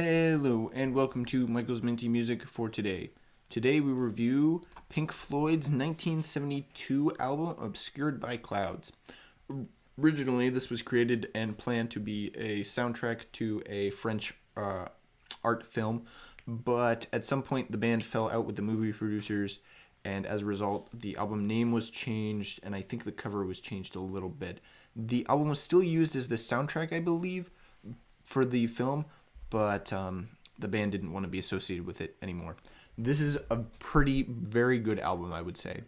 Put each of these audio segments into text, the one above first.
Hello and welcome to Michael's Minty Music for today. Today we review Pink Floyd's 1972 album Obscured by Clouds. Originally, this was created and planned to be a soundtrack to a French art film, but at some point the band fell out with the movie producers, and as a result, the album name was changed, and I think the cover was changed a little bit. The album was still used as the soundtrack, I believe, for the film, but the band didn't want to be associated with it anymore. This is a very good album, I would say.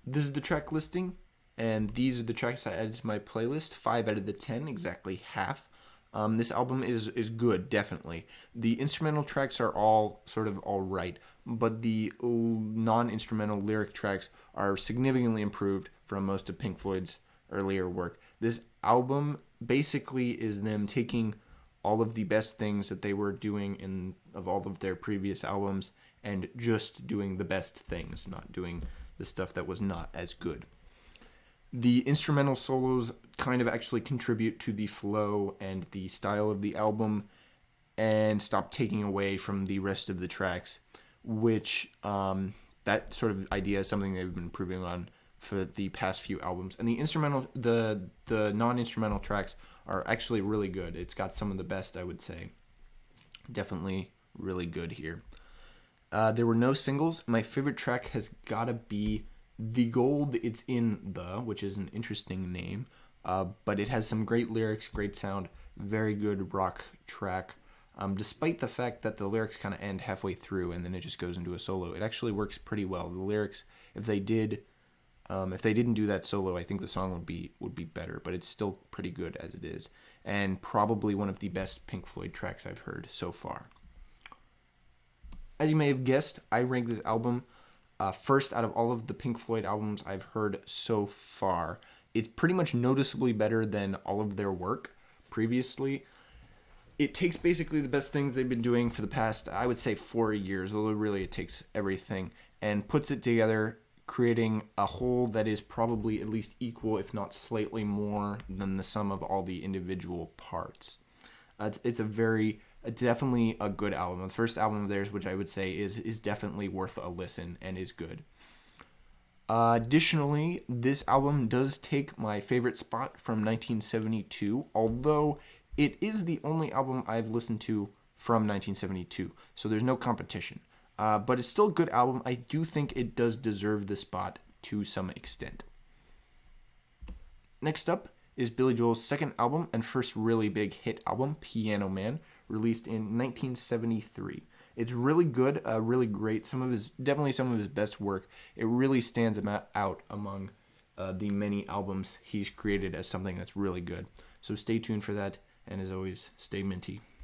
This is the track listing, and these are the tracks I added to my playlist. 5 out of the 10, exactly half. This album is good, definitely. The instrumental tracks are all sort of all right, but the non-instrumental lyric tracks are significantly improved from most of Pink Floyd's earlier work. This album basically is them taking all of the best things that they were doing of all of their previous albums and just doing the best things, not doing the stuff that was not as good. The instrumental solos kind of actually contribute to the flow and the style of the album and stop taking away from the rest of the tracks, which that sort of idea is something they've been improving on for the past few albums. And the non-instrumental tracks are actually really good. It's got some of the best, I would say. Definitely really good here. There were no singles. My favorite track has got to be The Gold It's In The, which is an interesting name, but it has some great lyrics, great sound, very good rock track. Despite the fact that the lyrics kind of end halfway through and then it just goes into a solo, it actually works pretty well. The lyrics, if they didn't do that solo, I think the song would be better, but it's still pretty good as it is, and probably one of the best Pink Floyd tracks I've heard so far. As you may have guessed, I rank this album first out of all of the Pink Floyd albums I've heard so far. It's pretty much noticeably better than all of their work previously. It takes basically the best things they've been doing for the past, I would say, 4 years, although really it takes everything, and puts it together, creating a whole that is probably at least equal, if not slightly more, than the sum of all the individual parts. It's definitely a good album. The first album of theirs, which I would say is definitely worth a listen and is good. Additionally, this album does take my favorite spot from 1972, although it is the only album I've listened to from 1972, so there's no competition. But it's still a good album. I do think it does deserve the spot to some extent. Next up is Billy Joel's second album and first really big hit album, Piano Man, released in 1973. It's really good, really great. Definitely some of his best work. It really stands out among the many albums he's created as something that's really good. So stay tuned for that, and as always, stay minty.